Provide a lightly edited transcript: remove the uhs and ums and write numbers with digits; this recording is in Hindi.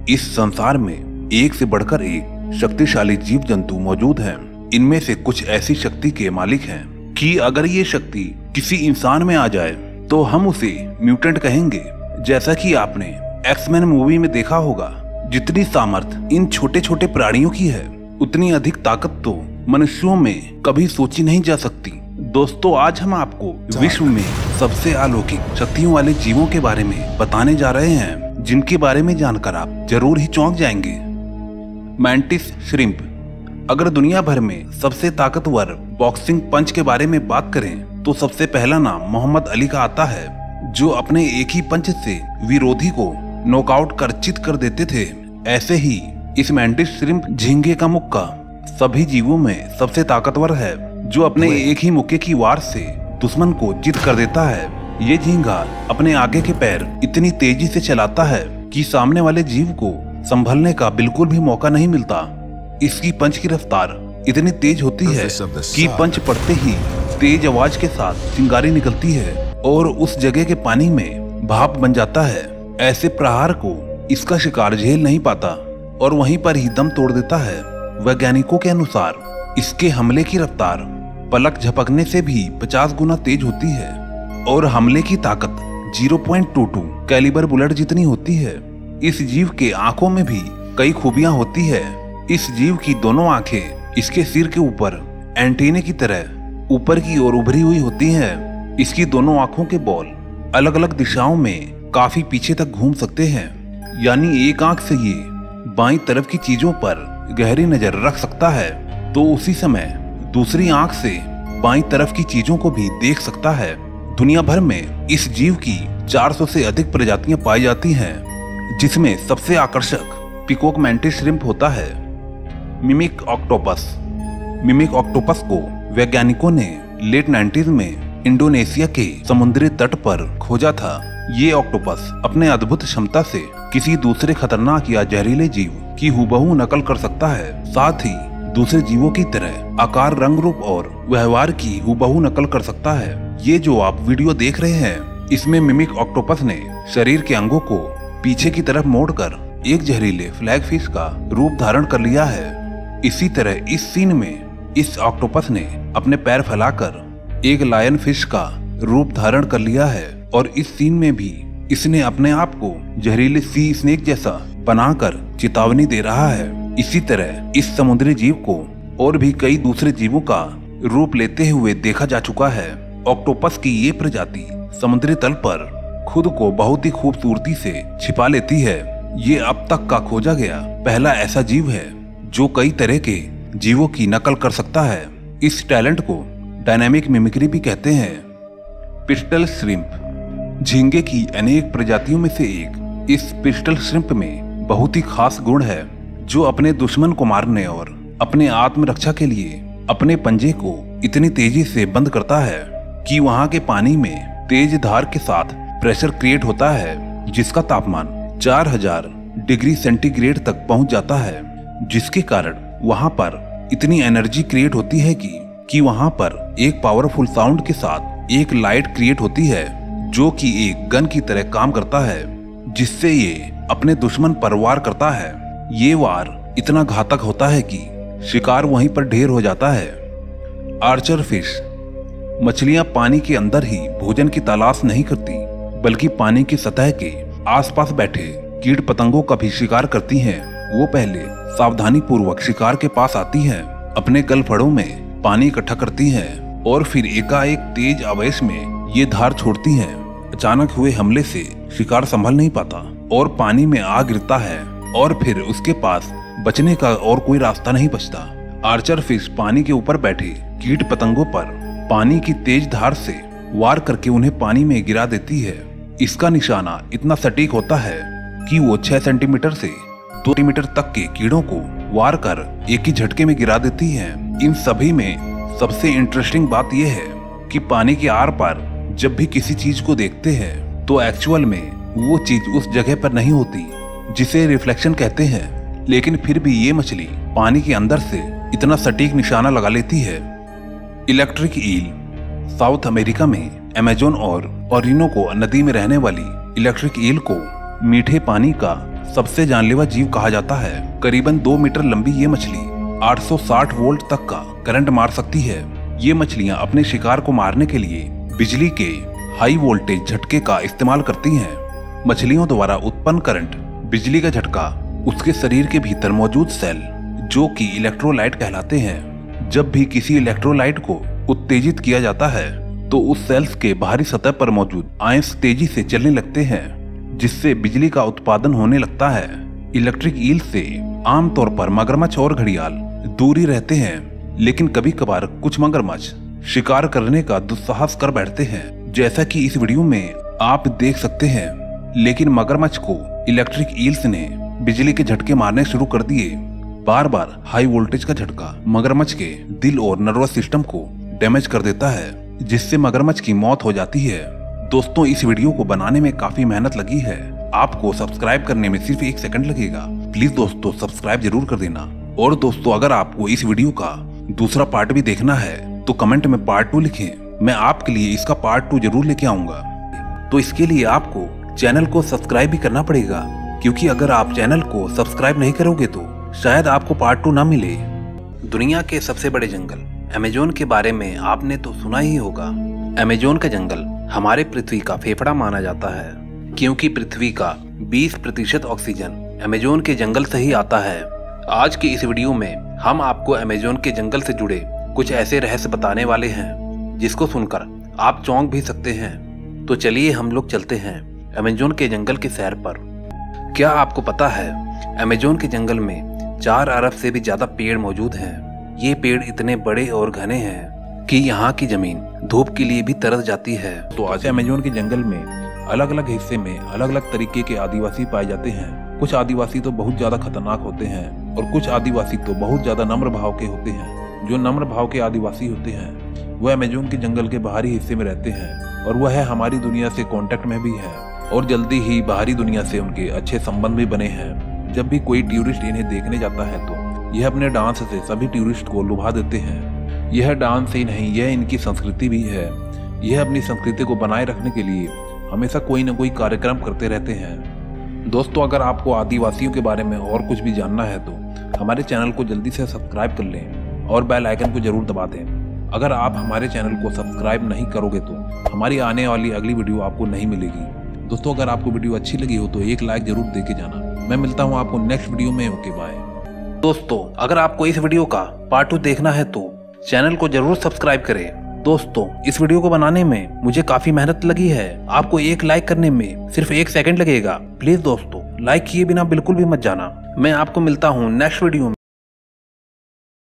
इस संसार में एक से बढ़कर एक शक्तिशाली जीव जंतु मौजूद हैं। इनमें से कुछ ऐसी शक्ति के मालिक हैं कि अगर ये शक्ति किसी इंसान में आ जाए तो हम उसे म्यूटेंट कहेंगे। जैसा कि आपने एक्समैन मूवी में देखा होगा, जितनी सामर्थ्य इन छोटे छोटे प्राणियों की है उतनी अधिक ताकत तो मनुष्यों में कभी सोची नहीं जा सकती। दोस्तों, आज हम आपको विश्व में सबसे अलौकिक शक्तियों वाले जीवों के बारे में बताने जा रहे हैं, जिनके बारे में जानकर आप जरूर ही चौंक जाएंगे। Mantis shrimp. अगर दुनिया भर में सबसे ताकतवर बॉक्सिंग पंच के बारे में बात करें तो सबसे पहला नाम मोहम्मद अली का आता है, जो अपने एक ही पंच से विरोधी को नॉकआउट कर चित कर देते थे। ऐसे ही इस मैंटिस श्रिम्प झींगे का मुक्का सभी जीवों में सबसे ताकतवर है, जो अपने एक ही मुक्के की वार से दुश्मन को जित कर देता है। ये झींगा अपने आगे के पैर इतनी तेजी से चलाता है कि सामने वाले जीव को संभलने का बिल्कुल भी मौका नहीं मिलता। इसकी पंच की रफ्तार इतनी तेज होती है कि पंच पड़ते ही तेज आवाज के साथ चिंगारी निकलती है और उस जगह के पानी में भाप बन जाता है। ऐसे प्रहार को इसका शिकार झेल नहीं पाता और वहीं पर ही दम तोड़ देता है। वैज्ञानिकों के अनुसार इसके हमले की रफ्तार पलक झपकने से भी 50 गुना तेज होती है और हमले की ताकत 0.22 कैलिबर बुलेट जितनी होती है। इस जीव के आंखों में भी कई खूबियां होती है। इस जीव की दोनों आंखें इसके सिर के ऊपर एंटीने की तरह ऊपर की ओर उभरी हुई होती हैं। इसकी दोनों आंखों के बॉल अलग अलग दिशाओं में काफी पीछे तक घूम सकते हैं, यानी एक आंख से ये बाईं तरफ की चीजों पर गहरी नजर रख सकता है तो उसी समय दूसरी आंख से बाईं तरफ की चीजों को भी देख सकता है। दुनिया भर में इस जीव की 400 से अधिक प्रजातियां पाई जाती हैं, जिसमें सबसे आकर्षक पिकॉक मैंटिस श्रिम्प होता है। Mimic octopus. मिमिक ऑक्टोपस को वैज्ञानिकों ने लेट 90s में इंडोनेशिया के समुद्री तट पर खोजा था। ये ऑक्टोपस अपने अद्भुत क्षमता से किसी दूसरे खतरनाक या जहरीले जीव की हुबहू नकल कर सकता है, साथ ही दूसरे जीवों की तरह आकार, रंग रूप और व्यवहार की हुबहू नकल कर सकता है। ये जो आप वीडियो देख रहे हैं, इसमें मिमिक ऑक्टोपस ने शरीर के अंगों को पीछे की तरफ मोड़कर एक जहरीले फ्लैग फिश का रूप धारण कर लिया है। इसी तरह इस सीन में इस ऑक्टोपस ने अपने पैर फैलाकर एक लायन फिश का रूप धारण कर लिया है और इस सीन में भी इसने अपने आप को जहरीले सी स्नेक जैसा बनाकर चेतावनी दे रहा है। इसी तरह इस समुद्री जीव को और भी कई दूसरे जीवों का रूप लेते हुए देखा जा चुका है। ऑक्टोपस की ये प्रजाति समुद्री तल पर खुद को बहुत ही खूबसूरती से छिपा लेती है। ये अब तक का खोजा गया पहला ऐसा जीव है जो कई तरह के जीवों की नकल कर सकता है। इस टैलेंट को डायनामिक मिमिक्री भी कहते हैं। Pistol shrimp. झींगे की अनेक प्रजातियों में से एक इस पिस्टल श्रिम्प में बहुत ही खास गुण है, जो अपने दुश्मन को मारने और अपने आत्मरक्षा के लिए अपने पंजे को इतनी तेजी से बंद करता है कि वहां के पानी में तेज धार के साथ प्रेशर क्रिएट होता है, जिसका तापमान 4000 डिग्री सेंटीग्रेड तक पहुंच जाता है, जिसके कारण वहां पर इतनी एनर्जी क्रिएट होती है कि वहां पर एक पावरफुल साउंड के साथ एक लाइट क्रिएट होती है, जो कि एक गन की तरह काम करता है, जिससे ये अपने दुश्मन पर वार करता है। ये वार इतना घातक होता है कि शिकार वहीं पर ढेर हो जाता है। Archer fish. मछलियां पानी के अंदर ही भोजन की तलाश नहीं करती, बल्कि पानी की सतह के आसपास बैठे कीट पतंगों का भी शिकार करती हैं। वो पहले सावधानी पूर्वक शिकार के पास आती हैं, अपने गलफड़ों में पानी इकट्ठा करती हैं और फिर एकाएक तेज आवेश में ये धार छोड़ती हैं। अचानक हुए हमले से शिकार संभल नहीं पाता और पानी में आ गिरता है और फिर उसके पास बचने का और कोई रास्ता नहीं बचता। आर्चर फिश पानी के ऊपर बैठे कीट पतंगों पर पानी की तेज धार से वार करके उन्हें पानी में गिरा देती है। इसका निशाना इतना सटीक होता है कि वो 6 सेंटीमीटर से 2 सेंटीमीटर तक के कीड़ों को वार कर एक ही झटके में गिरा देती है। इन सभी में सबसे इंटरेस्टिंग बात यह है कि पानी के आर पार जब भी किसी चीज को देखते हैं तो एक्चुअल में वो चीज उस जगह पर नहीं होती, जिसे रिफ्लेक्शन कहते हैं, लेकिन फिर भी ये मछली पानी के अंदर से इतना सटीक निशाना लगा लेती है। Electric eel. साउथ अमेरिका में अमेजोन और ओरिनोको नदी में रहने वाली इलेक्ट्रिक ईल को मीठे पानी का सबसे जानलेवा जीव कहा जाता है। करीबन 2 मीटर लंबी ये मछली 860 वोल्ट तक का करंट मार सकती है। ये मछलियां अपने शिकार को मारने के लिए बिजली के हाई वोल्टेज झटके का इस्तेमाल करती हैं। मछलियों द्वारा उत्पन्न करंट बिजली का झटका उसके शरीर के भीतर मौजूद सेल जो कि इलेक्ट्रोलाइट कहलाते हैं। जब भी किसी इलेक्ट्रोलाइट को उत्तेजित किया जाता है तो उस सेल्स के बाहरी सतह पर मौजूद आयंस तेजी से चलने लगते हैं, जिससे बिजली का उत्पादन होने लगता है। इलेक्ट्रिक ईल से आमतौर पर मगरमच्छ और घड़ियाल दूरी रहते हैं, लेकिन कभी कभार कुछ मगरमच्छ शिकार करने का दुस्साहस कर बैठते हैं, जैसा कि इस वीडियो में आप देख सकते हैं। लेकिन मगरमच्छ को इलेक्ट्रिक ईल्स ने बिजली के झटके मारने शुरू कर दिए। बार बार हाई वोल्टेज का झटका मगरमच्छ के दिल और नर्वस सिस्टम को डैमेज कर देता है, जिससे मगरमच्छ की मौत हो जाती है। दोस्तों, इस वीडियो को बनाने में काफी मेहनत लगी है। आपको सब्सक्राइब करने में सिर्फ 1 सेकंड लगेगा। प्लीज दोस्तों सब्सक्राइब जरूर कर देना। और दोस्तों, अगर आपको इस वीडियो का दूसरा पार्ट भी देखना है तो कमेंट में पार्ट 2 लिखें। मैं आपके लिए इसका पार्ट 2 जरूर लेके आऊंगा। तो इसके लिए आपको चैनल को सब्सक्राइब भी करना पड़ेगा, क्योंकि अगर आप चैनल को सब्सक्राइब नहीं करोगे तो शायद आपको पार्ट 2 ना मिले। दुनिया के सबसे बड़े जंगल अमेज़न के बारे में आपने तो सुना ही होगा। अमेज़न का जंगल हमारे पृथ्वी का फेफड़ा माना जाता है, क्योंकि पृथ्वी का 20% ऑक्सीजन अमेज़न के जंगल से ही आता है। आज की इस वीडियो में हम आपको अमेज़न के जंगल से जुड़े कुछ ऐसे रहस्य बताने वाले हैं जिसको सुनकर आप चौंक भी सकते हैं। तो चलिए हम लोग चलते हैं अमेज़न के जंगल की सैर पर। क्या आपको पता है अमेज़न के जंगल में 4 अरब से भी ज्यादा पेड़ मौजूद हैं। ये पेड़ इतने बड़े और घने हैं कि यहाँ की जमीन धूप के लिए भी तरस जाती है। तो आज अमेज़न के जंगल में अलग अलग हिस्से में अलग अलग तरीके के आदिवासी पाए जाते हैं। कुछ आदिवासी तो बहुत ज्यादा खतरनाक होते हैं और कुछ आदिवासी तो बहुत ज्यादा नम्र भाव के होते हैं। जो नम्र भाव के आदिवासी होते हैं वह अमेज़न के जंगल के बाहरी हिस्से में रहते हैं और वह हमारी दुनिया से कांटेक्ट में भी है और जल्दी ही बाहरी दुनिया से उनके अच्छे संबंध भी बने हैं। जब भी कोई टूरिस्ट इन्हें देखने जाता है तो यह अपने डांस से सभी टूरिस्ट को लुभा देते हैं। यह डांस ही नहीं, यह इनकी संस्कृति भी है। यह अपनी संस्कृति को बनाए रखने के लिए हमेशा कोई न कोई कार्यक्रम करते रहते हैं। दोस्तों, अगर आपको आदिवासियों के बारे में और कुछ भी जानना है तो हमारे चैनल को जल्दी से सब्सक्राइब कर लें और बेल आइकन को जरूर दबा दें। अगर आप हमारे चैनल को सब्सक्राइब नहीं करोगे तो हमारी आने वाली अगली वीडियो आपको नहीं मिलेगी। दोस्तों, अगर आपको वीडियो अच्छी लगी हो तो एक लाइक जरूर दे के जाना। मैं मिलता हूँ आपको नेक्स्ट वीडियो में। Okay bye. दोस्तों, अगर आपको इस वीडियो का पार्ट 2 देखना है तो चैनल को जरूर सब्सक्राइब करें। दोस्तों, इस वीडियो को बनाने में मुझे काफी मेहनत लगी है। आपको एक लाइक करने में सिर्फ 1 सेकंड लगेगा। प्लीज दोस्तों, लाइक किए बिना बिल्कुल भी मत जाना। मैं आपको मिलता हूँ नेक्स्ट वीडियो में।